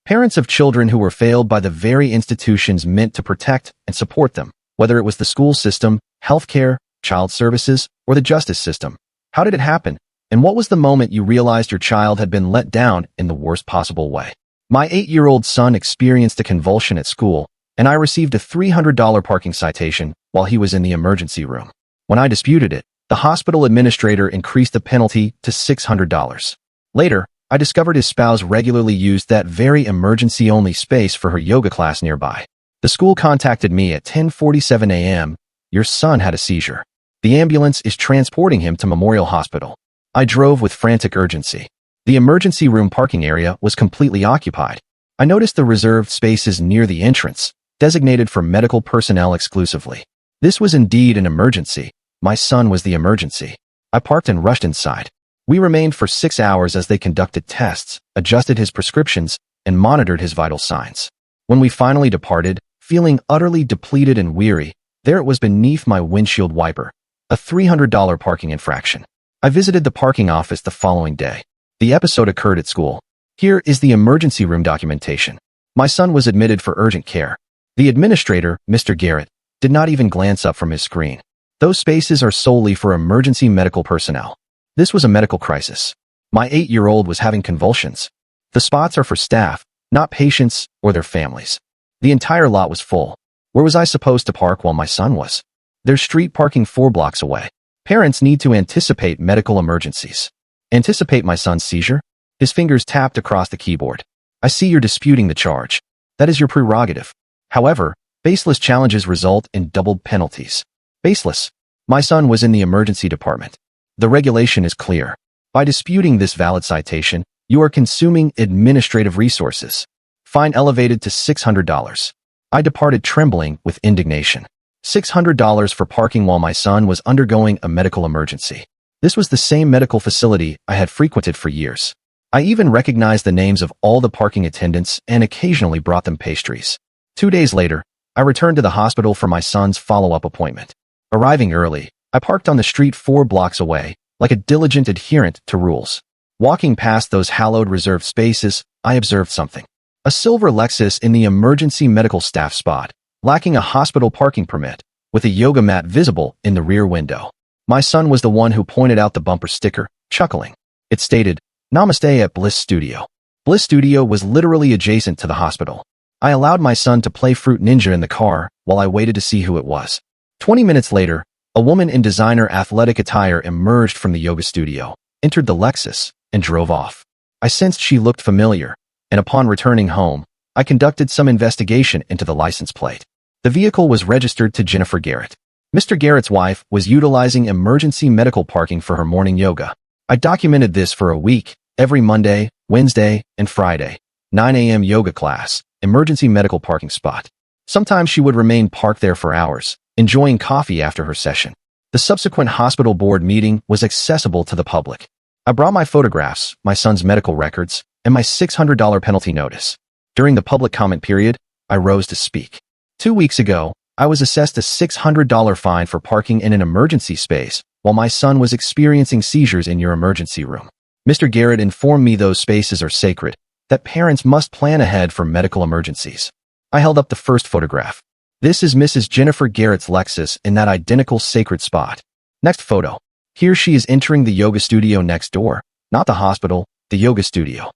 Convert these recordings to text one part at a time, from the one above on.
Parents of children who were failed by the very institutions meant to protect and support them, whether it was the school system, healthcare, child services, or the justice system. How did it happen? And what was the moment you realized your child had been let down in the worst possible way? My 8-year-old son experienced a convulsion at school, and I received a $300 parking citation while he was in the emergency room. When I disputed it, the hospital administrator increased the penalty to $600. Later, I discovered his spouse regularly used that very emergency-only space for her yoga class nearby. The school contacted me at 10:47 a.m. Your son had a seizure. The ambulance is transporting him to Memorial Hospital. I drove with frantic urgency. The emergency room parking area was completely occupied. I noticed the reserved spaces near the entrance, designated for medical personnel exclusively. This was indeed an emergency. My son was the emergency. I parked and rushed inside. We remained for 6 hours as they conducted tests, adjusted his prescriptions, and monitored his vital signs. When we finally departed, feeling utterly depleted and weary, there it was beneath my windshield wiper, a $300 parking infraction. I visited the parking office the following day. The episode occurred at school. Here is the emergency room documentation. My son was admitted for urgent care. The administrator, Mr. Garrett, did not even glance up from his screen. Those spaces are solely for emergency medical personnel. This was a medical crisis. My 8-year-old was having convulsions. The spots are for staff, not patients or their families. The entire lot was full. Where was I supposed to park while my son was? There's street parking 4 blocks away. Parents need to anticipate medical emergencies. Anticipate my son's seizure? His fingers tapped across the keyboard. I see you're disputing the charge. That is your prerogative. However, baseless challenges result in doubled penalties. Baseless. My son was in the emergency department. The regulation is clear. By disputing this valid citation, you are consuming administrative resources. Fine elevated to $600. I departed trembling with indignation. $600 for parking while my son was undergoing a medical emergency. This was the same medical facility I had frequented for years. I even recognized the names of all the parking attendants and occasionally brought them pastries. 2 days later, I returned to the hospital for my son's follow-up appointment. Arriving early, I parked on the street 4 blocks away, like a diligent adherent to rules. Walking past those hallowed reserved spaces, I observed something. A silver Lexus in the emergency medical staff spot, lacking a hospital parking permit, with a yoga mat visible in the rear window. My son was the one who pointed out the bumper sticker, chuckling. It stated, "Namaste at Bliss Studio." Bliss Studio was literally adjacent to the hospital. I allowed my son to play Fruit Ninja in the car while I waited to see who it was. 20 minutes later, a woman in designer athletic attire emerged from the yoga studio, entered the Lexus, and drove off. I sensed she looked familiar, and upon returning home, I conducted some investigation into the license plate. The vehicle was registered to Jennifer Garrett. Mr. Garrett's wife was utilizing emergency medical parking for her morning yoga. I documented this for a week, every Monday, Wednesday, and Friday. 9 a.m. yoga class, emergency medical parking spot. Sometimes she would remain parked there for hours, enjoying coffee after her session. The subsequent hospital board meeting was accessible to the public. I brought my photographs, my son's medical records, and my $600 penalty notice. During the public comment period, I rose to speak. 2 weeks ago, I was assessed a $600 fine for parking in an emergency space while my son was experiencing seizures in your emergency room. Mr. Garrett informed me those spaces are sacred, that parents must plan ahead for medical emergencies. I held up the first photograph. This is Mrs. Jennifer Garrett's Lexus in that identical sacred spot. Next photo. Here she is entering the yoga studio next door, not the hospital, the yoga studio.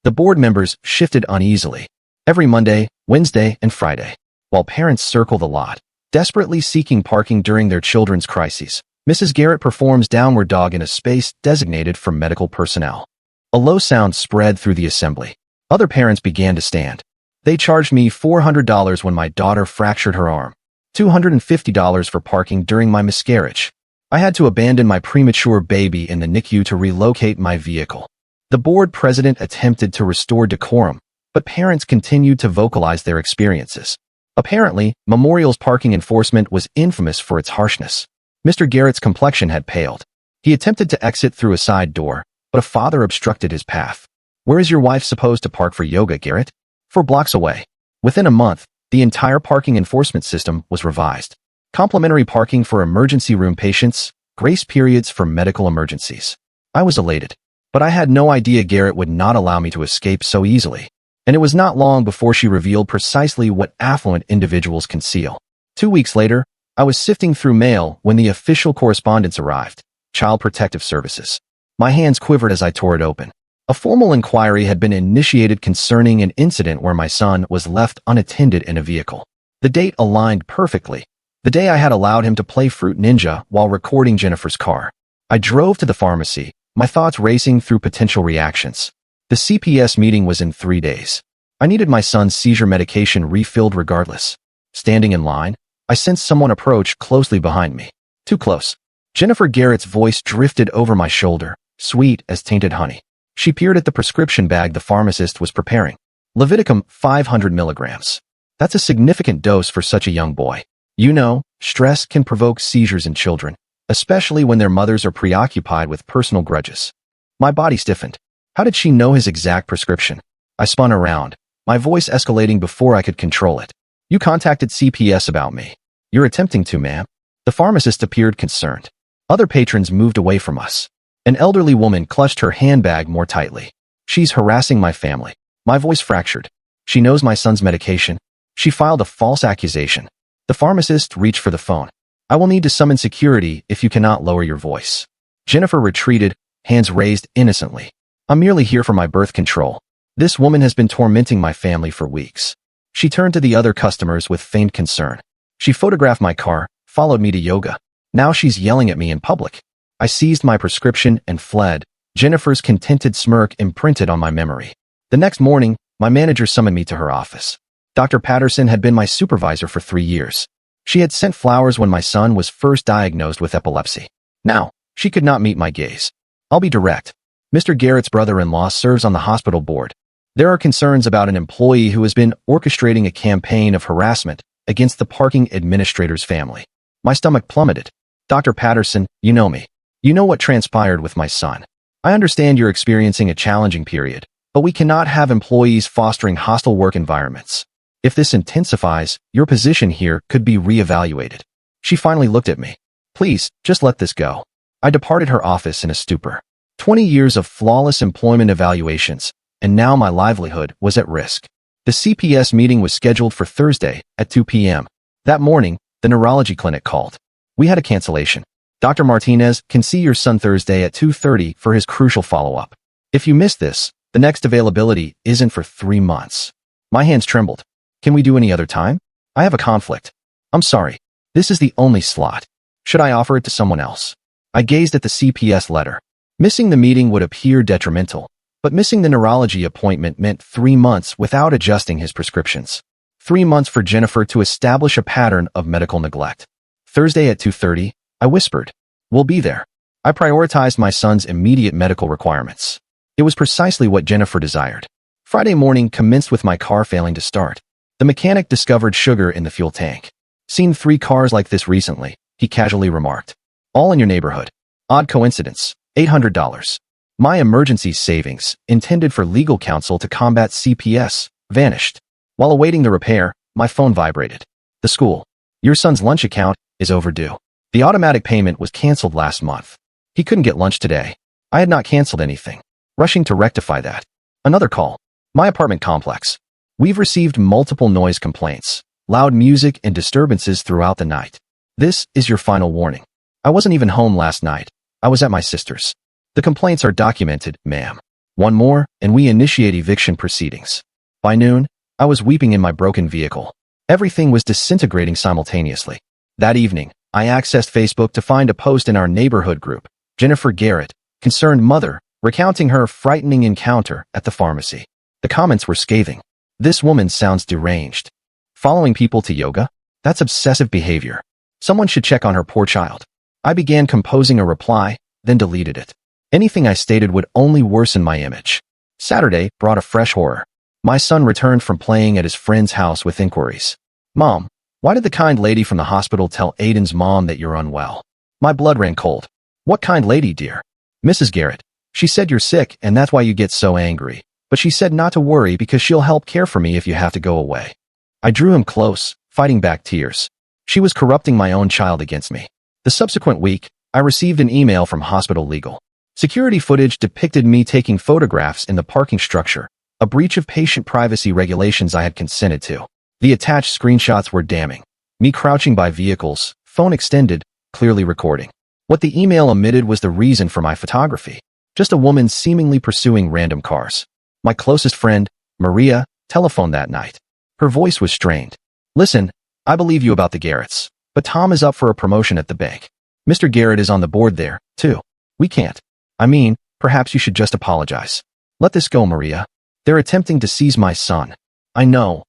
The board members shifted uneasily. Every Monday, Wednesday, and Friday, while parents circle the lot, desperately seeking parking during their children's crises, Mrs. Garrett performs downward dog in a space designated for medical personnel. A low sound spread through the assembly. Other parents began to stand. They charged me $400 when my daughter fractured her arm, $250 for parking during my miscarriage. I had to abandon my premature baby in the NICU to relocate my vehicle. The board president attempted to restore decorum, but parents continued to vocalize their experiences. Apparently, Memorial's parking enforcement was infamous for its harshness. Mr. Garrett's complexion had paled. He attempted to exit through a side door, but a father obstructed his path. Where is your wife supposed to park for yoga, Garrett? 4 blocks away. Within a month, the entire parking enforcement system was revised. Complimentary parking for emergency room patients, grace periods for medical emergencies. I was elated, but I had no idea Garrett would not allow me to escape so easily. And it was not long before she revealed precisely what affluent individuals conceal. 2 weeks later, I was sifting through mail when the official correspondence arrived. Child Protective Services. My hands quivered as I tore it open. A formal inquiry had been initiated concerning an incident where my son was left unattended in a vehicle. The date aligned perfectly. The day I had allowed him to play Fruit Ninja while recording Jennifer's car. I drove to the pharmacy, my thoughts racing through potential reactions. The CPS meeting was in 3 days. I needed my son's seizure medication refilled regardless. Standing in line, I sensed someone approach closely behind me. Too close. Jennifer Garrett's voice drifted over my shoulder, sweet as tainted honey. She peered at the prescription bag the pharmacist was preparing. Leviticum 500 milligrams. That's a significant dose for such a young boy. You know, stress can provoke seizures in children, especially when their mothers are preoccupied with personal grudges. My body stiffened. How did she know his exact prescription? I spun around, my voice escalating before I could control it. You contacted CPS about me. You're attempting to, ma'am. The pharmacist appeared concerned. Other patrons moved away from us. An elderly woman clutched her handbag more tightly. She's harassing my family. My voice fractured. She knows my son's medication. She filed a false accusation. The pharmacist reached for the phone. I will need to summon security if you cannot lower your voice. Jennifer retreated, hands raised innocently. I'm merely here for my birth control. This woman has been tormenting my family for weeks. She turned to the other customers with feigned concern. She photographed my car, followed me to yoga. Now she's yelling at me in public. I seized my prescription and fled. Jennifer's contented smirk imprinted on my memory. The next morning, my manager summoned me to her office. Dr. Patterson had been my supervisor for 3 years. She had sent flowers when my son was first diagnosed with epilepsy. Now, she could not meet my gaze. I'll be direct. Mr. Garrett's brother-in-law serves on the hospital board. There are concerns about an employee who has been orchestrating a campaign of harassment against the parking administrator's family. My stomach plummeted. Dr. Patterson, you know me. You know what transpired with my son. I understand you're experiencing a challenging period, but we cannot have employees fostering hostile work environments. If this intensifies, your position here could be reevaluated. She finally looked at me. Please, just let this go. I departed her office in a stupor. 20 years of flawless employment evaluations, and now my livelihood was at risk. The CPS meeting was scheduled for Thursday at 2 p.m. That morning, the neurology clinic called. We had a cancellation. Dr. Martinez can see your son Thursday at 2:30 for his crucial follow-up. If you miss this, the next availability isn't for 3 months. My hands trembled. Can we do any other time? I have a conflict. I'm sorry. This is the only slot. Should I offer it to someone else? I gazed at the CPS letter. Missing the meeting would appear detrimental, but missing the neurology appointment meant 3 months without adjusting his prescriptions. 3 months for Jennifer to establish a pattern of medical neglect. Thursday at 2:30, I whispered, "We'll be there." I prioritized my son's immediate medical requirements. It was precisely what Jennifer desired. Friday morning commenced with my car failing to start. The mechanic discovered sugar in the fuel tank. Seen 3 cars like this recently, he casually remarked. All in your neighborhood. Odd coincidence. $800. My emergency savings, intended for legal counsel to combat CPS, vanished. While awaiting the repair, my phone vibrated. The school. Your son's lunch account is overdue. The automatic payment was canceled last month. He couldn't get lunch today. I had not canceled anything. Rushing to rectify that. Another call. My apartment complex. We've received multiple noise complaints, loud music and disturbances throughout the night. This is your final warning. I wasn't even home last night. I was at my sister's. The complaints are documented, ma'am. One more, and we initiate eviction proceedings. By noon, I was weeping in my broken vehicle. Everything was disintegrating simultaneously. That evening, I accessed Facebook to find a post in our neighborhood group, Jennifer Garrett, concerned mother, recounting her frightening encounter at the pharmacy. The comments were scathing. This woman sounds deranged. Following people to yoga? That's obsessive behavior. Someone should check on her poor child. I began composing a reply, then deleted it. Anything I stated would only worsen my image. Saturday brought a fresh horror. My son returned from playing at his friend's house with inquiries. Mom, why did the kind lady from the hospital tell Aiden's mom that you're unwell? My blood ran cold. What kind lady, dear? Mrs. Garrett. She said you're sick and that's why you get so angry. But she said not to worry because she'll help care for me if you have to go away. I drew him close, fighting back tears. She was corrupting my own child against me. The subsequent week, I received an email from hospital legal. Security footage depicted me taking photographs in the parking structure, a breach of patient privacy regulations I had consented to. The attached screenshots were damning. Me crouching by vehicles, phone extended, clearly recording. What the email omitted was the reason for my photography. Just a woman seemingly pursuing random cars. My closest friend, Maria, telephoned that night. Her voice was strained. "Listen, I believe you about the Garretts, but Tom is up for a promotion at the bank. Mr. Garrett is on the board there, too. We can't. I mean, perhaps you should just apologize. Let this go, Maria. They're attempting to seize my son. I know,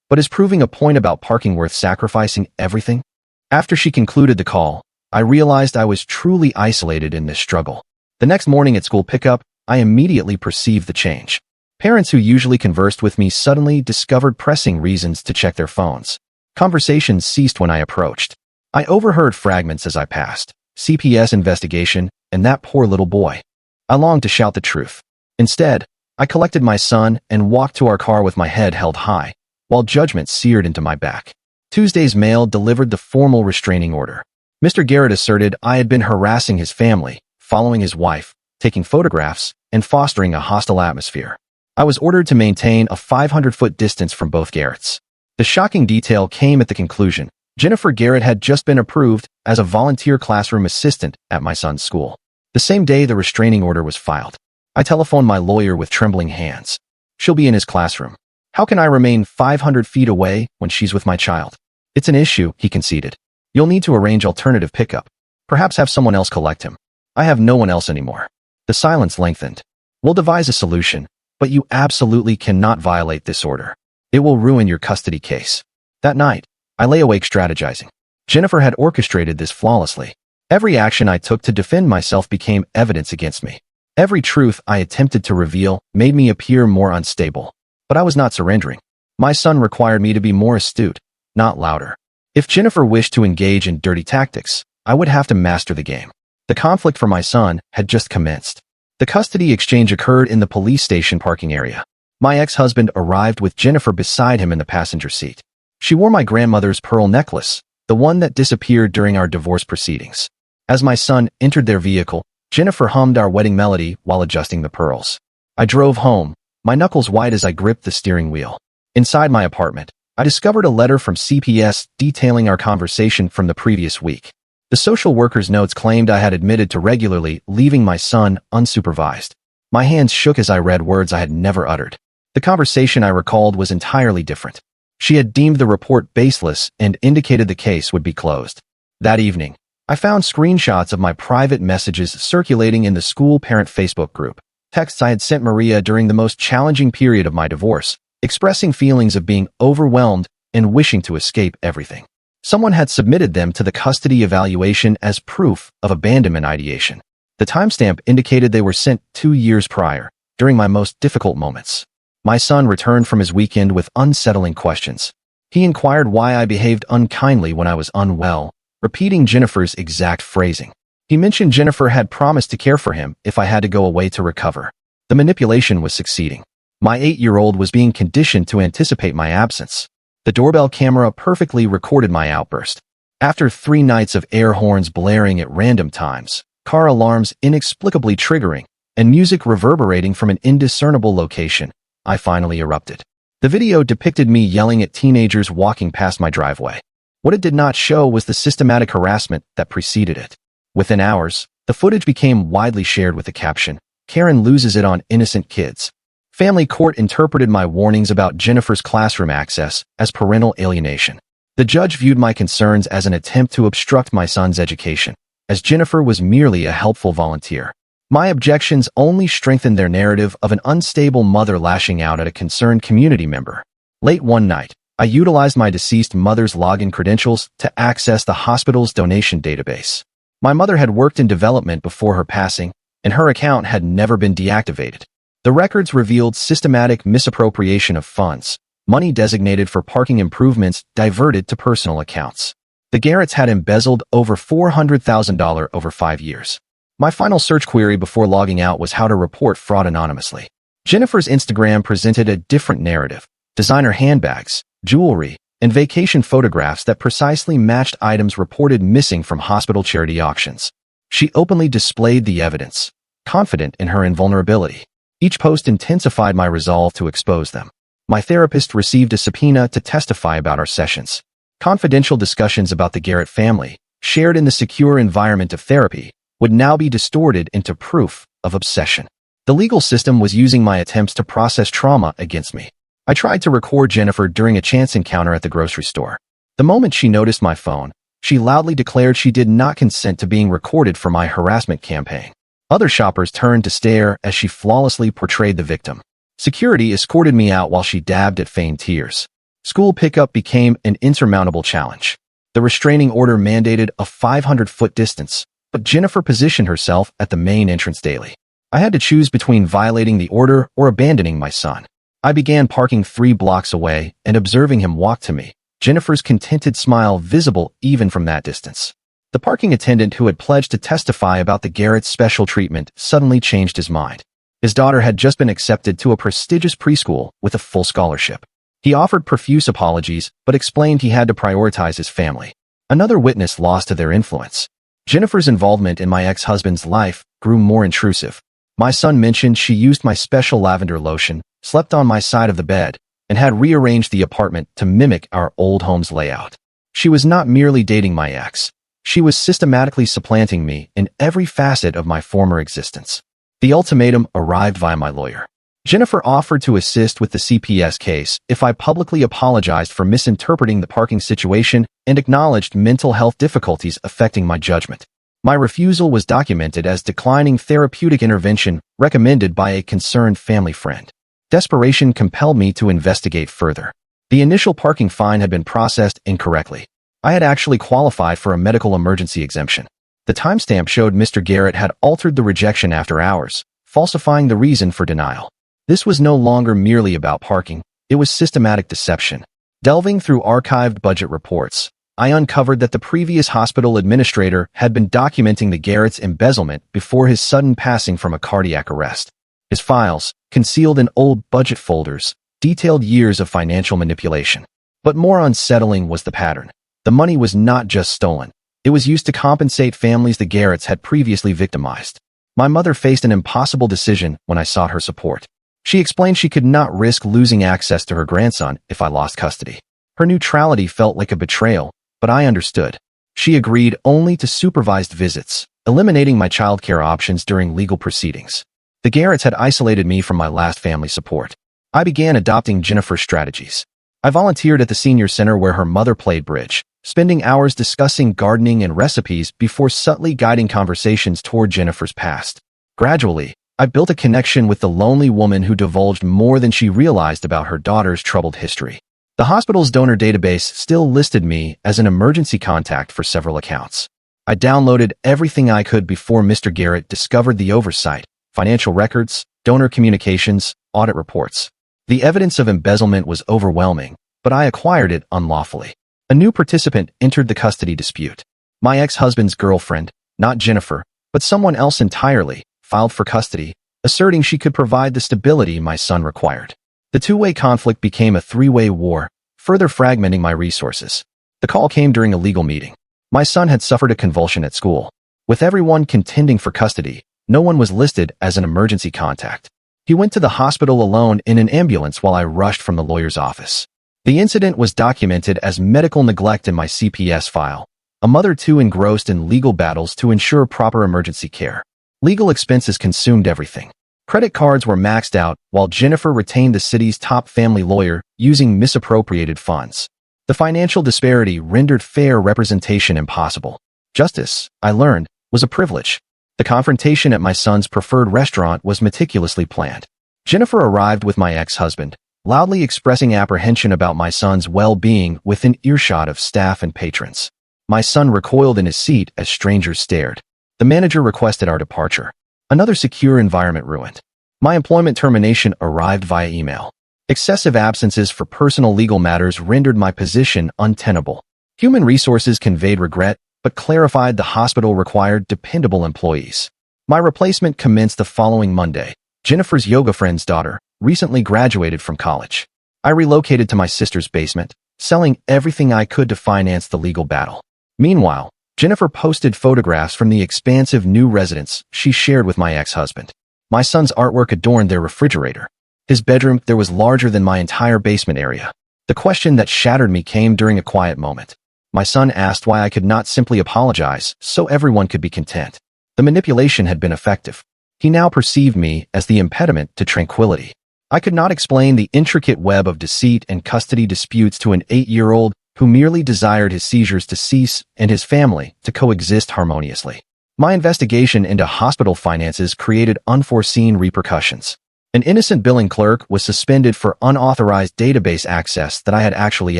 but is proving a point about parking worth sacrificing everything?" After she concluded the call, I realized I was truly isolated in this struggle. The next morning at school pickup, I immediately perceived the change. Parents who usually conversed with me suddenly discovered pressing reasons to check their phones. Conversations ceased when I approached. I overheard fragments as I passed. CPS investigation, and that poor little boy. I longed to shout the truth. Instead, I collected my son and walked to our car with my head held high, while judgment seared into my back. Tuesday's mail delivered the formal restraining order. Mr. Garrett asserted I had been harassing his family, following his wife, taking photographs, and fostering a hostile atmosphere. I was ordered to maintain a 500-foot distance from both Garretts. The shocking detail came at the conclusion. Jennifer Garrett had just been approved as a volunteer classroom assistant at my son's school. The same day the restraining order was filed, I telephoned my lawyer with trembling hands. "She'll be in his classroom. How can I remain 500 feet away when she's with my child?" "It's an issue," he conceded. "You'll need to arrange alternative pickup. Perhaps have someone else collect him. I have no one else anymore." The silence lengthened. "We'll devise a solution, but you absolutely cannot violate this order. It will ruin your custody case." That night, I lay awake strategizing. Jennifer had orchestrated this flawlessly. Every action I took to defend myself became evidence against me. Every truth I attempted to reveal made me appear more unstable. But I was not surrendering. My son required me to be more astute, not louder. If Jennifer wished to engage in dirty tactics, I would have to master the game. The conflict for my son had just commenced. The custody exchange occurred in the police station parking area. My ex-husband arrived with Jennifer beside him in the passenger seat. She wore my grandmother's pearl necklace, the one that disappeared during our divorce proceedings. As my son entered their vehicle, Jennifer hummed our wedding melody while adjusting the pearls. I drove home, my knuckles white as I gripped the steering wheel. Inside my apartment, I discovered a letter from CPS detailing our conversation from the previous week. The social worker's notes claimed I had admitted to regularly leaving my son unsupervised. My hands shook as I read words I had never uttered. The conversation I recalled was entirely different. She had deemed the report baseless and indicated the case would be closed. That evening, I found screenshots of my private messages circulating in the school parent Facebook group, texts I had sent Maria during the most challenging period of my divorce, expressing feelings of being overwhelmed and wishing to escape everything. Someone had submitted them to the custody evaluation as proof of abandonment ideation. The timestamp indicated they were sent 2 years prior, during my most difficult moments. My son returned from his weekend with unsettling questions. He inquired why I behaved unkindly when I was unwell, repeating Jennifer's exact phrasing. He mentioned Jennifer had promised to care for him if I had to go away to recover. The manipulation was succeeding. My 8-year-old was being conditioned to anticipate my absence. The doorbell camera perfectly recorded my outburst. After 3 nights of air horns blaring at random times, car alarms inexplicably triggering, and music reverberating from an indiscernible location, I finally erupted. The video depicted me yelling at teenagers walking past my driveway. What it did not show was the systematic harassment that preceded it. Within hours, the footage became widely shared with the caption, "Karen loses it on innocent kids." Family court interpreted my warnings about Jennifer's classroom access as parental alienation. The judge viewed my concerns as an attempt to obstruct my son's education, as Jennifer was merely a helpful volunteer. My objections only strengthened their narrative of an unstable mother lashing out at a concerned community member. Late one night, I utilized my deceased mother's login credentials to access the hospital's donation database. My mother had worked in development before her passing, and her account had never been deactivated. The records revealed systematic misappropriation of funds, money designated for parking improvements diverted to personal accounts. The Garretts had embezzled over $400,000 over 5 years. My final search query before logging out was how to report fraud anonymously. Jennifer's Instagram presented a different narrative: designer handbags, jewelry, and vacation photographs that precisely matched items reported missing from hospital charity auctions. She openly displayed the evidence, confident in her invulnerability. Each post intensified my resolve to expose them. My therapist received a subpoena to testify about our sessions. Confidential discussions about the Garrett family, shared in the secure environment of therapy, would now be distorted into proof of obsession. The legal system was using my attempts to process trauma against me. I tried to record Jennifer during a chance encounter at the grocery store. The moment she noticed my phone, she loudly declared she did not consent to being recorded for my harassment campaign. Other shoppers turned to stare as she flawlessly portrayed the victim. Security escorted me out while she dabbed at feigned tears. School pickup became an insurmountable challenge. The restraining order mandated a 500-foot distance, but Jennifer positioned herself at the main entrance daily. I had to choose between violating the order or abandoning my son. I began parking 3 blocks away and observing him walk to me, Jennifer's contented smile visible even from that distance. The parking attendant who had pledged to testify about the Garrett's special treatment suddenly changed his mind. His daughter had just been accepted to a prestigious preschool with a full scholarship. He offered profuse apologies, but explained he had to prioritize his family. Another witness lost to their influence. Jennifer's involvement in my ex-husband's life grew more intrusive. My son mentioned she used my special lavender lotion, slept on my side of the bed, and had rearranged the apartment to mimic our old home's layout. She was not merely dating my ex. She was systematically supplanting me in every facet of my former existence. The ultimatum arrived via my lawyer. Jennifer offered to assist with the CPS case if I publicly apologized for misinterpreting the parking situation and acknowledged mental health difficulties affecting my judgment. My refusal was documented as declining therapeutic intervention recommended by a concerned family friend. Desperation compelled me to investigate further. The initial parking fine had been processed incorrectly. I had actually qualified for a medical emergency exemption. The timestamp showed Mr. Garrett had altered the rejection after hours, falsifying the reason for denial. This was no longer merely about parking, it was systematic deception. Delving through archived budget reports, I uncovered that the previous hospital administrator had been documenting the Garrett's embezzlement before his sudden passing from a cardiac arrest. His files, concealed in old budget folders, detailed years of financial manipulation. But more unsettling was the pattern. The money was not just stolen. It was used to compensate families the Garretts had previously victimized. My mother faced an impossible decision when I sought her support. She explained she could not risk losing access to her grandson if I lost custody. Her neutrality felt like a betrayal, but I understood. She agreed only to supervised visits, eliminating my childcare options during legal proceedings. The Garretts had isolated me from my last family support. I began adopting Jennifer's strategies. I volunteered at the senior center where her mother played bridge, spending hours discussing gardening and recipes before subtly guiding conversations toward Jennifer's past. Gradually, I built a connection with the lonely woman who divulged more than she realized about her daughter's troubled history. The hospital's donor database still listed me as an emergency contact for several accounts. I downloaded everything I could before Mr. Garrett discovered the oversight: financial records, donor communications, audit reports. The evidence of embezzlement was overwhelming, but I acquired it unlawfully. A new participant entered the custody dispute. My ex-husband's girlfriend, not Jennifer, but someone else entirely, filed for custody, asserting she could provide the stability my son required. The two-way conflict became a three-way war, further fragmenting my resources. The call came during a legal meeting. My son had suffered a convulsion at school. With everyone contending for custody, no one was listed as an emergency contact. He went to the hospital alone in an ambulance while I rushed from the lawyer's office. The incident was documented as medical neglect in my CPS file, a mother too engrossed in legal battles to ensure proper emergency care. Legal expenses consumed everything. Credit cards were maxed out, while Jennifer retained the city's top family lawyer using misappropriated funds. The financial disparity rendered fair representation impossible. Justice, I learned, was a privilege. The confrontation at my son's preferred restaurant was meticulously planned. Jennifer arrived with my ex-husband, loudly expressing apprehension about my son's well-being within earshot of staff and patrons. My son recoiled in his seat as strangers stared. The manager requested our departure. Another secure environment ruined. My employment termination arrived via email. Excessive absences for personal legal matters rendered my position untenable. Human resources conveyed regret, but clarified the hospital required dependable employees. My replacement commenced the following Monday. Jennifer's yoga friend's daughter recently graduated from college. I relocated to my sister's basement, selling everything I could to finance the legal battle. Meanwhile, Jennifer posted photographs from the expansive new residence she shared with my ex-husband. My son's artwork adorned their refrigerator. His bedroom there was larger than my entire basement area. The question that shattered me came during a quiet moment. My son asked why I could not simply apologize so everyone could be content. The manipulation had been effective. He now perceived me as the impediment to tranquility. I could not explain the intricate web of deceit and custody disputes to an 8-year-old who merely desired his seizures to cease and his family to coexist harmoniously. My investigation into hospital finances created unforeseen repercussions. An innocent billing clerk was suspended for unauthorized database access that I had actually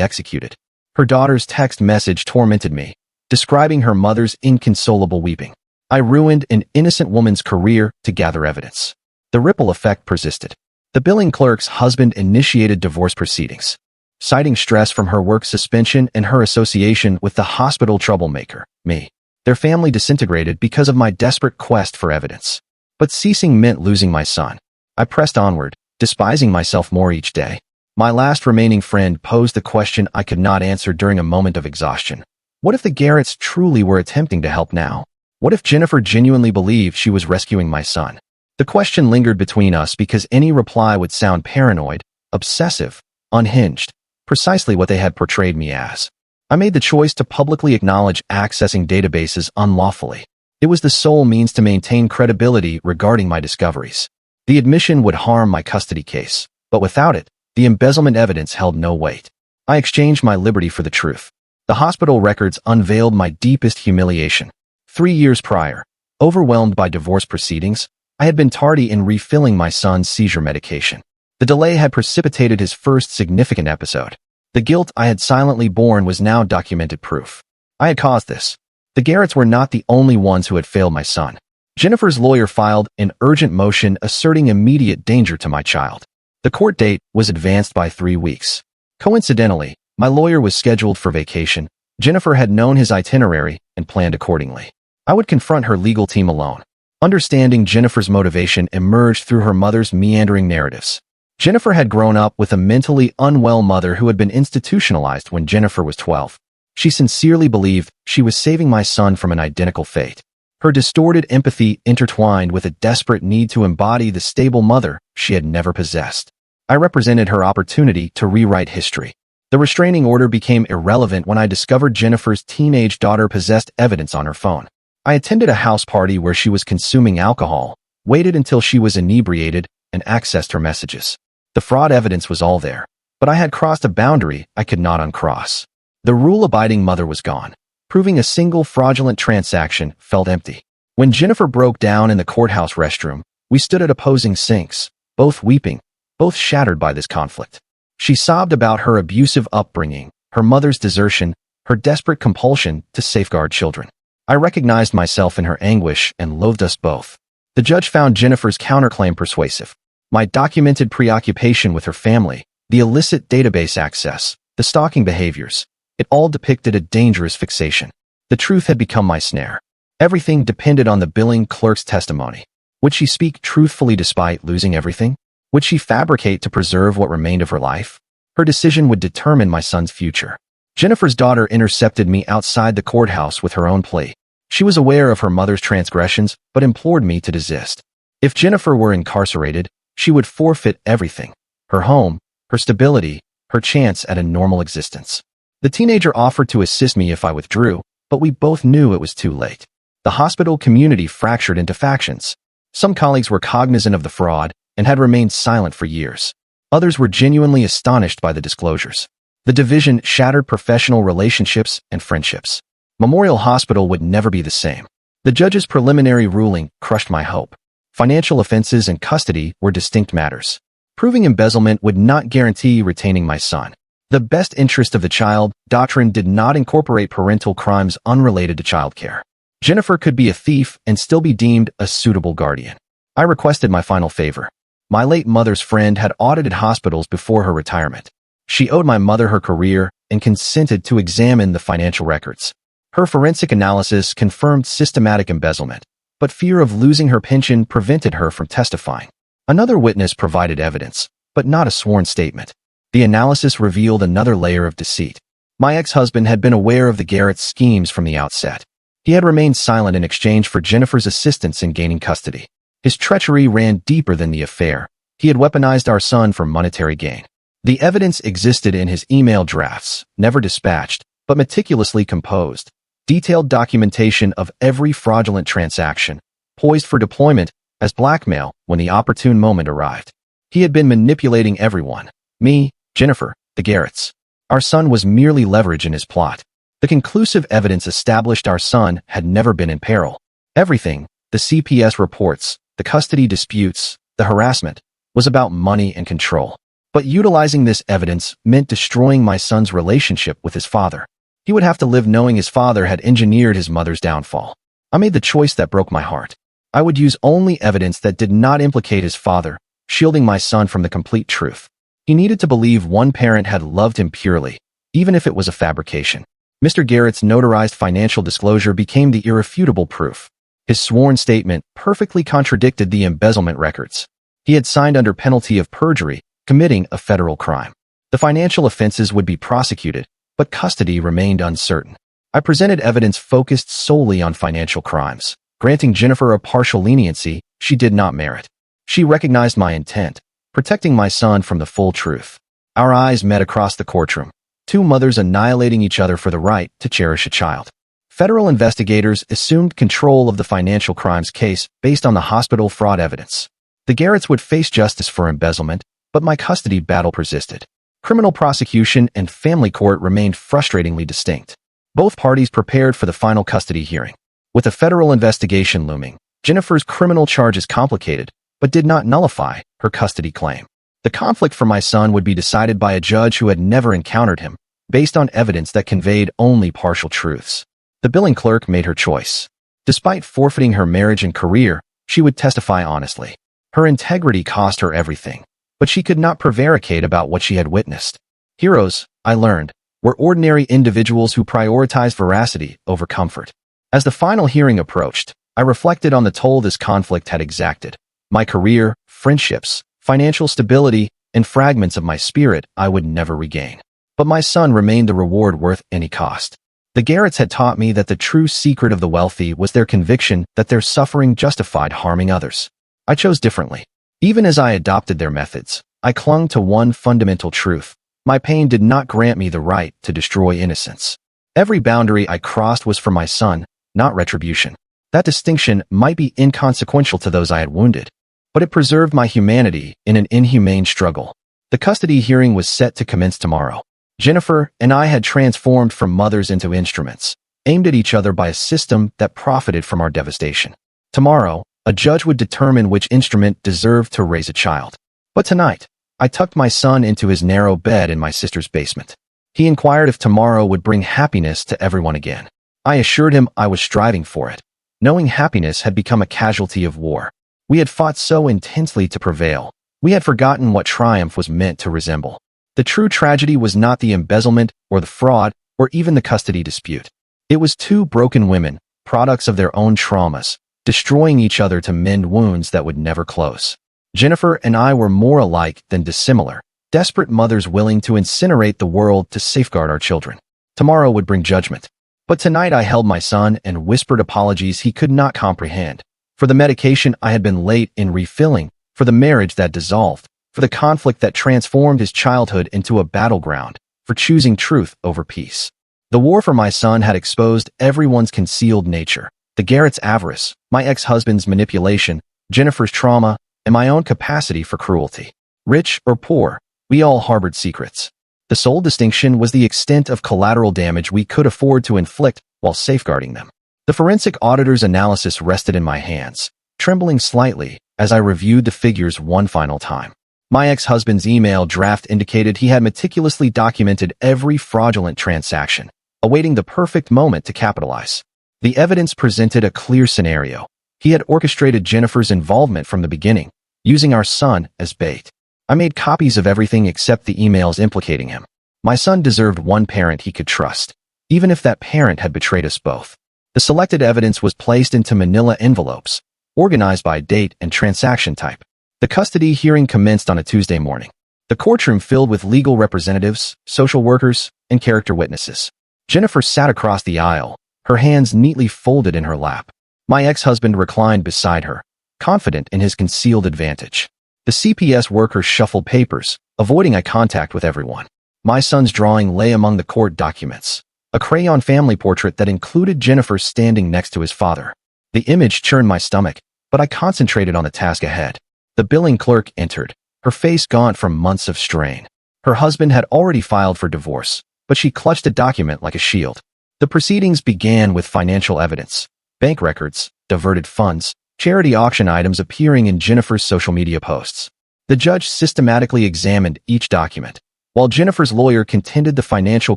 executed. Her daughter's text message tormented me, describing her mother's inconsolable weeping. I ruined an innocent woman's career to gather evidence. The ripple effect persisted. The billing clerk's husband initiated divorce proceedings, citing stress from her work suspension and her association with the hospital troublemaker, me. Their family disintegrated because of my desperate quest for evidence. But ceasing meant losing my son. I pressed onward, despising myself more each day. My last remaining friend posed the question I could not answer during a moment of exhaustion. What if the Garretts truly were attempting to help now? What if Jennifer genuinely believed she was rescuing my son? The question lingered between us because any reply would sound paranoid, obsessive, unhinged, precisely what they had portrayed me as. I made the choice to publicly acknowledge accessing databases unlawfully. It was the sole means to maintain credibility regarding my discoveries. The admission would harm my custody case, but without it, the embezzlement evidence held no weight. I exchanged my liberty for the truth. The hospital records unveiled my deepest humiliation. 3 years prior, overwhelmed by divorce proceedings, I had been tardy in refilling my son's seizure medication. The delay had precipitated his first significant episode. The guilt I had silently borne was now documented proof. I had caused this. The Garretts were not the only ones who had failed my son. Jennifer's lawyer filed an urgent motion asserting immediate danger to my child. The court date was advanced by 3 weeks. Coincidentally, my lawyer was scheduled for vacation. Jennifer had known his itinerary and planned accordingly. I would confront her legal team alone. Understanding Jennifer's motivation emerged through her mother's meandering narratives. Jennifer had grown up with a mentally unwell mother who had been institutionalized when Jennifer was 12. She sincerely believed she was saving my son from an identical fate. Her distorted empathy intertwined with a desperate need to embody the stable mother she had never possessed. I represented her opportunity to rewrite history. The restraining order became irrelevant when I discovered Jennifer's teenage daughter possessed evidence on her phone. I attended a house party where she was consuming alcohol, waited until she was inebriated, and accessed her messages. The fraud evidence was all there, but I had crossed a boundary I could not uncross. The rule-abiding mother was gone, proving a single fraudulent transaction felt empty. When Jennifer broke down in the courthouse restroom, we stood at opposing sinks, both weeping, both shattered by this conflict. She sobbed about her abusive upbringing, her mother's desertion, her desperate compulsion to safeguard children. I recognized myself in her anguish and loathed us both. The judge found Jennifer's counterclaim persuasive. My documented preoccupation with her family, the illicit database access, the stalking behaviors, it all depicted a dangerous fixation. The truth had become my snare. Everything depended on the billing clerk's testimony. Would she speak truthfully despite losing everything? Would she fabricate to preserve what remained of her life? Her decision would determine my son's future. Jennifer's daughter intercepted me outside the courthouse with her own plea. She was aware of her mother's transgressions, but implored me to desist. If Jennifer were incarcerated, she would forfeit everything: her home, her stability, her chance at a normal existence. The teenager offered to assist me if I withdrew, but we both knew it was too late. The hospital community fractured into factions. Some colleagues were cognizant of the fraud and had remained silent for years. Others were genuinely astonished by the disclosures. The division shattered professional relationships and friendships. Memorial Hospital would never be the same. The judge's preliminary ruling crushed my hope. Financial offenses and custody were distinct matters. Proving embezzlement would not guarantee retaining my son. The best interest of the child doctrine did not incorporate parental crimes unrelated to childcare. Jennifer could be a thief and still be deemed a suitable guardian. I requested my final favor. My late mother's friend had audited hospitals before her retirement. She owed my mother her career and consented to examine the financial records. Her forensic analysis confirmed systematic embezzlement, but fear of losing her pension prevented her from testifying. Another witness provided evidence, but not a sworn statement. The analysis revealed another layer of deceit. My ex-husband had been aware of the Garretts' schemes from the outset. He had remained silent in exchange for Jennifer's assistance in gaining custody. His treachery ran deeper than the affair. He had weaponized our son for monetary gain. The evidence existed in his email drafts, never dispatched, but meticulously composed. Detailed documentation of every fraudulent transaction, poised for deployment as blackmail when the opportune moment arrived. He had been manipulating everyone. Me, Jennifer, the Garretts. Our son was merely leverage in his plot. The conclusive evidence established our son had never been in peril. Everything, the CPS reports, the custody disputes, the harassment, was about money and control. But utilizing this evidence meant destroying my son's relationship with his father. He would have to live knowing his father had engineered his mother's downfall. I made the choice that broke my heart. I would use only evidence that did not implicate his father, shielding my son from the complete truth. He needed to believe one parent had loved him purely, even if it was a fabrication. Mr. Garrett's notarized financial disclosure became the irrefutable proof. His sworn statement perfectly contradicted the embezzlement records. He had signed under penalty of perjury, committing a federal crime. The financial offenses would be prosecuted, but custody remained uncertain. I presented evidence focused solely on financial crimes, granting Jennifer a partial leniency she did not merit. She recognized my intent, protecting my son from the full truth. Our eyes met across the courtroom, two mothers annihilating each other for the right to cherish a child. Federal investigators assumed control of the financial crimes case based on the hospital fraud evidence. The Garretts would face justice for embezzlement, but my custody battle persisted. Criminal prosecution and family court remained frustratingly distinct. Both parties prepared for the final custody hearing. With a federal investigation looming, Jennifer's criminal charges complicated, but did not nullify her custody claim. The conflict for my son would be decided by a judge who had never encountered him, based on evidence that conveyed only partial truths. The billing clerk made her choice. Despite forfeiting her marriage and career, she would testify honestly. Her integrity cost her everything, but she could not prevaricate about what she had witnessed. Heroes, I learned, were ordinary individuals who prioritized veracity over comfort. As the final hearing approached, I reflected on the toll this conflict had exacted. My career, friendships, financial stability, and fragments of my spirit I would never regain. But my son remained the reward worth any cost. The Garretts had taught me that the true secret of the wealthy was their conviction that their suffering justified harming others. I chose differently. Even as I adopted their methods, I clung to one fundamental truth. My pain did not grant me the right to destroy innocence. Every boundary I crossed was for my son, not retribution. That distinction might be inconsequential to those I had wounded, but it preserved my humanity in an inhumane struggle. The custody hearing was set to commence tomorrow. Jennifer and I had transformed from mothers into instruments, aimed at each other by a system that profited from our devastation. Tomorrow, a judge would determine which instrument deserved to raise a child. But tonight, I tucked my son into his narrow bed in my sister's basement. He inquired if tomorrow would bring happiness to everyone again. I assured him I was striving for it, knowing happiness had become a casualty of war. We had fought so intensely to prevail, we had forgotten what triumph was meant to resemble. The true tragedy was not the embezzlement or the fraud or even the custody dispute. It was two broken women, products of their own traumas, destroying each other to mend wounds that would never close. Jennifer and I were more alike than dissimilar, desperate mothers willing to incinerate the world to safeguard our children. Tomorrow would bring judgment. But tonight I held my son and whispered apologies he could not comprehend. For the medication I had been late in refilling, for the marriage that dissolved, for the conflict that transformed his childhood into a battleground, for choosing truth over peace. The war for my son had exposed everyone's concealed nature. The Garrett's avarice, my ex-husband's manipulation, Jennifer's trauma, and my own capacity for cruelty. Rich or poor, we all harbored secrets. The sole distinction was the extent of collateral damage we could afford to inflict while safeguarding them. The forensic auditor's analysis rested in my hands, trembling slightly as I reviewed the figures one final time. My ex-husband's email draft indicated he had meticulously documented every fraudulent transaction, awaiting the perfect moment to capitalize. The evidence presented a clear scenario. He had orchestrated Jennifer's involvement from the beginning, using our son as bait. I made copies of everything except the emails implicating him. My son deserved one parent he could trust, even if that parent had betrayed us both. The selected evidence was placed into manila envelopes, organized by date and transaction type. The custody hearing commenced on a Tuesday morning. The courtroom filled with legal representatives, social workers, and character witnesses. Jennifer sat across the aisle, her hands neatly folded in her lap. My ex-husband reclined beside her, confident in his concealed advantage. The CPS worker shuffled papers, avoiding eye contact with everyone. My son's drawing lay among the court documents, a crayon family portrait that included Jennifer standing next to his father. The image churned my stomach, but I concentrated on the task ahead. The billing clerk entered, her face gaunt from months of strain. Her husband had already filed for divorce, but she clutched the document like a shield. The proceedings began with financial evidence, bank records, diverted funds, charity auction items appearing in Jennifer's social media posts. The judge systematically examined each document, while Jennifer's lawyer contended the financial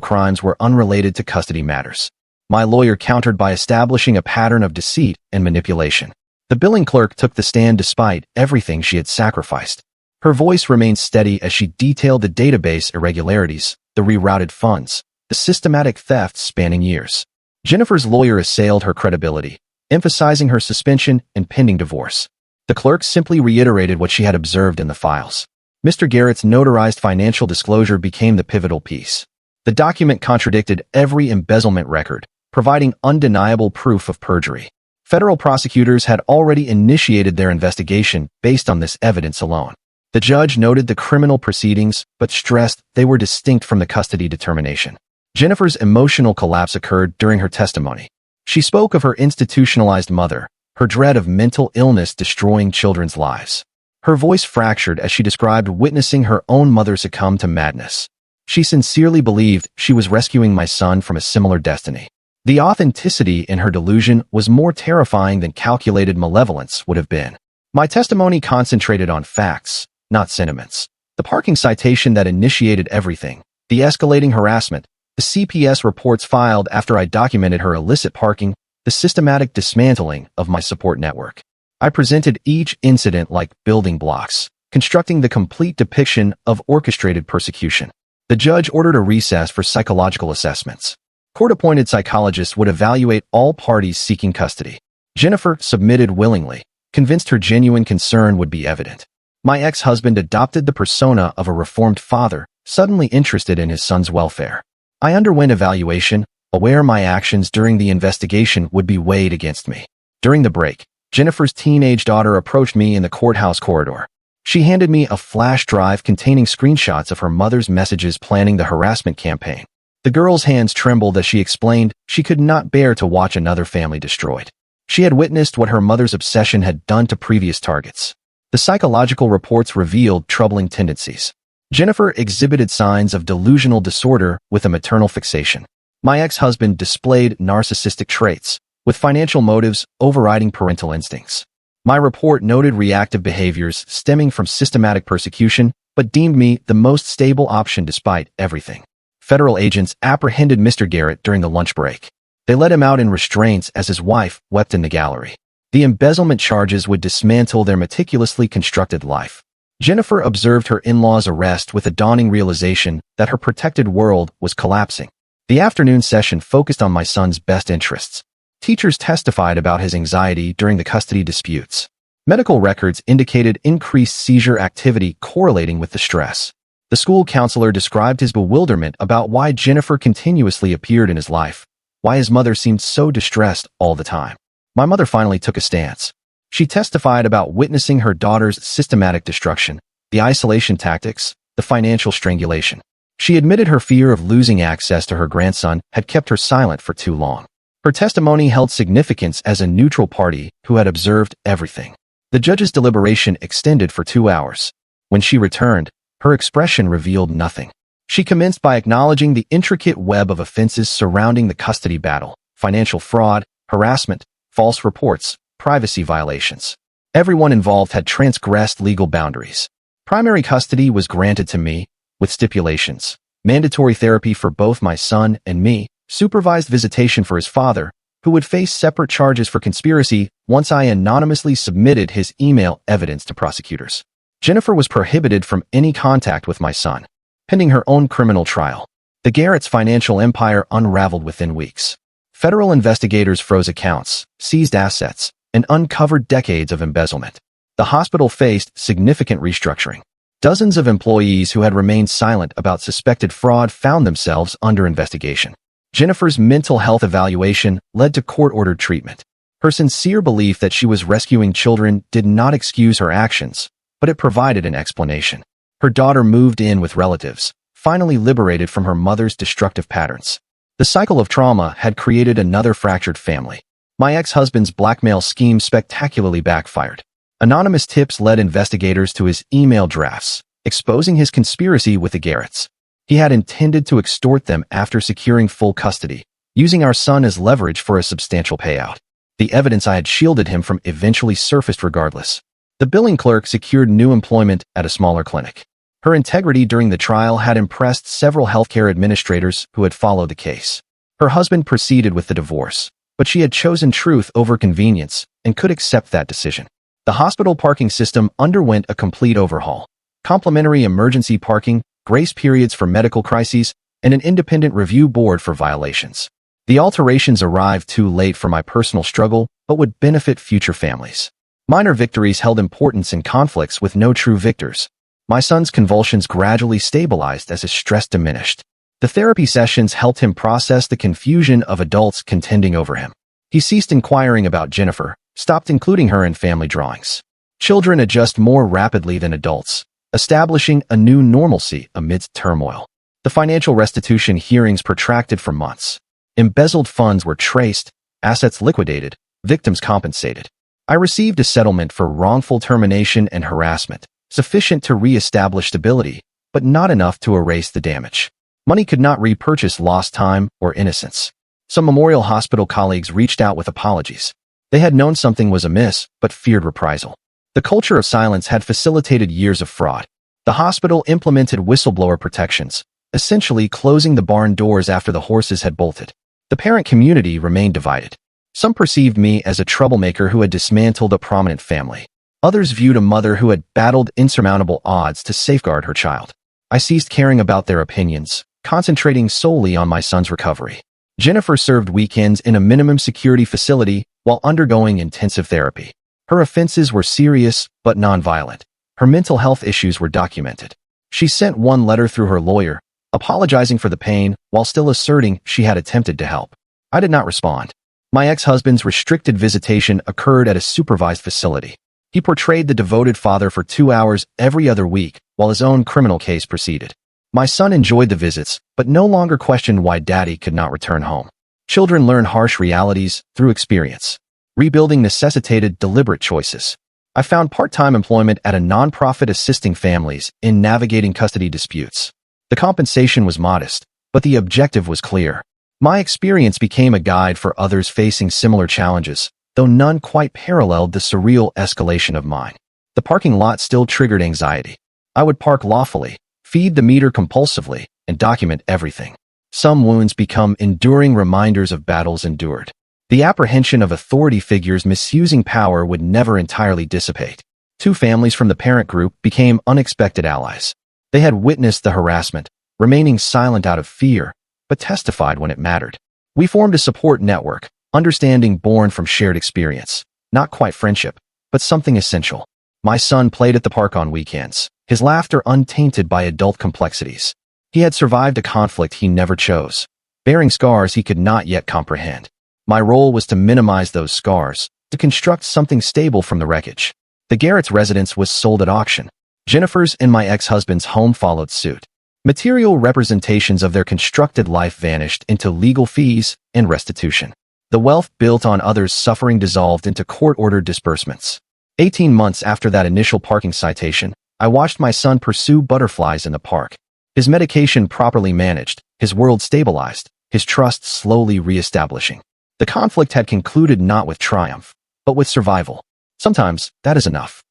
crimes were unrelated to custody matters. My lawyer countered by establishing a pattern of deceit and manipulation. The billing clerk took the stand despite everything she had sacrificed. Her voice remained steady as she detailed the database irregularities, the rerouted funds, the systematic thefts spanning years. Jennifer's lawyer assailed her credibility, emphasizing her suspension and pending divorce. The clerk simply reiterated what she had observed in the files. Mr. Garrett's notarized financial disclosure became the pivotal piece. The document contradicted every embezzlement record, providing undeniable proof of perjury. Federal prosecutors had already initiated their investigation based on this evidence alone. The judge noted the criminal proceedings, but stressed they were distinct from the custody determination. Jennifer's emotional collapse occurred during her testimony. She spoke of her institutionalized mother, her dread of mental illness destroying children's lives. Her voice fractured as she described witnessing her own mother succumb to madness. She sincerely believed she was rescuing my son from a similar destiny. The authenticity in her delusion was more terrifying than calculated malevolence would have been. My testimony concentrated on facts, not sentiments. The parking citation that initiated everything, the escalating harassment, the CPS reports filed after I documented her illicit parking, the systematic dismantling of my support network. I presented each incident like building blocks, constructing the complete depiction of orchestrated persecution. The judge ordered a recess for psychological assessments. Court-appointed psychologists would evaluate all parties seeking custody. Jennifer submitted willingly, convinced her genuine concern would be evident. My ex-husband adopted the persona of a reformed father, suddenly interested in his son's welfare. I underwent evaluation, aware my actions during the investigation would be weighed against me. During the break, Jennifer's teenage daughter approached me in the courthouse corridor. She handed me a flash drive containing screenshots of her mother's messages planning the harassment campaign. The girl's hands trembled as she explained she could not bear to watch another family destroyed. She had witnessed what her mother's obsession had done to previous targets. The psychological reports revealed troubling tendencies. Jennifer exhibited signs of delusional disorder with a maternal fixation. My ex-husband displayed narcissistic traits, with financial motives overriding parental instincts. My report noted reactive behaviors stemming from systematic persecution, but deemed me the most stable option despite everything. Federal agents apprehended Mr. Garrett during the lunch break. They let him out in restraints as his wife wept in the gallery. The embezzlement charges would dismantle their meticulously constructed life. Jennifer observed her in-laws' arrest with a dawning realization that her protected world was collapsing. The afternoon session focused on my son's best interests. Teachers testified about his anxiety during the custody disputes. Medical records indicated increased seizure activity correlating with the stress. The school counselor described his bewilderment about why Jennifer continuously appeared in his life, why his mother seemed so distressed all the time. My mother finally took a stance. She testified about witnessing her daughter's systematic destruction, the isolation tactics, the financial strangulation. She admitted her fear of losing access to her grandson had kept her silent for too long. Her testimony held significance as a neutral party who had observed everything. The judge's deliberation extended for 2 hours. When she returned, her expression revealed nothing. She commenced by acknowledging the intricate web of offenses surrounding the custody battle: financial fraud, harassment, false reports, privacy violations. Everyone involved had transgressed legal boundaries. Primary custody was granted to me, with stipulations: mandatory therapy for both my son and me, supervised visitation for his father, who would face separate charges for conspiracy once I anonymously submitted his email evidence to prosecutors. Jennifer was prohibited from any contact with my son, pending her own criminal trial. The Garrett's financial empire unraveled within weeks. Federal investigators froze accounts, seized assets, and uncovered decades of embezzlement. The hospital faced significant restructuring. Dozens of employees who had remained silent about suspected fraud found themselves under investigation. Jennifer's mental health evaluation led to court-ordered treatment. Her sincere belief that she was rescuing children did not excuse her actions, but it provided an explanation. Her daughter moved in with relatives, finally liberated from her mother's destructive patterns. The cycle of trauma had created another fractured family. My ex-husband's blackmail scheme spectacularly backfired. Anonymous tips led investigators to his email drafts, exposing his conspiracy with the Garretts. He had intended to extort them after securing full custody, using our son as leverage for a substantial payout. The evidence I had shielded him from eventually surfaced regardless. The billing clerk secured new employment at a smaller clinic. Her integrity during the trial had impressed several healthcare administrators who had followed the case. Her husband proceeded with the divorce, but she had chosen truth over convenience and could accept that decision. The hospital parking system underwent a complete overhaul. Complimentary emergency parking, grace periods for medical crises, and an independent review board for violations. The alterations arrived too late for my personal struggle, but would benefit future families. Minor victories held importance in conflicts with no true victors. My son's convulsions gradually stabilized as his stress diminished. The therapy sessions helped him process the confusion of adults contending over him. He ceased inquiring about Jennifer, stopped including her in family drawings. Children adjust more rapidly than adults, establishing a new normalcy amidst turmoil. The financial restitution hearings protracted for months. Embezzled funds were traced, assets liquidated, victims compensated. I received a settlement for wrongful termination and harassment, sufficient to re-establish stability, but not enough to erase the damage. Money could not repurchase lost time or innocence. Some Memorial Hospital colleagues reached out with apologies. They had known something was amiss, but feared reprisal. The culture of silence had facilitated years of fraud. The hospital implemented whistleblower protections, essentially closing the barn doors after the horses had bolted. The parent community remained divided. Some perceived me as a troublemaker who had dismantled a prominent family. Others viewed a mother who had battled insurmountable odds to safeguard her child. I ceased caring about their opinions, concentrating solely on my son's recovery. Jennifer served weekends in a minimum security facility while undergoing intensive therapy. Her offenses were serious but nonviolent. Her mental health issues were documented. She sent one letter through her lawyer, apologizing for the pain while still asserting she had attempted to help. I did not respond. My ex-husband's restricted visitation occurred at a supervised facility. He portrayed the devoted father for 2 hours every other week while his own criminal case proceeded. My son enjoyed the visits, but no longer questioned why daddy could not return home. Children learn harsh realities through experience. Rebuilding necessitated deliberate choices. I found part-time employment at a nonprofit assisting families in navigating custody disputes. The compensation was modest, but the objective was clear. My experience became a guide for others facing similar challenges, though none quite paralleled the surreal escalation of mine. The parking lot still triggered anxiety. I would park lawfully, feed the meter compulsively, and document everything. Some wounds become enduring reminders of battles endured. The apprehension of authority figures misusing power would never entirely dissipate. 2 families from the parent group became unexpected allies. They had witnessed the harassment, remaining silent out of fear, but testified when it mattered. We formed a support network, understanding born from shared experience. Not quite friendship, but something essential. My son played at the park on weekends, his laughter untainted by adult complexities. He had survived a conflict he never chose, bearing scars he could not yet comprehend. My role was to minimize those scars, to construct something stable from the wreckage. The Garrett's residence was sold at auction. Jennifer's and my ex-husband's home followed suit. Material representations of their constructed life vanished into legal fees and restitution. The wealth built on others' suffering dissolved into court-ordered disbursements. 18 months after that initial parking citation, I watched my son pursue butterflies in the park. His medication properly managed, his world stabilized, his trust slowly re-establishing. The conflict had concluded not with triumph, but with survival. Sometimes that is enough.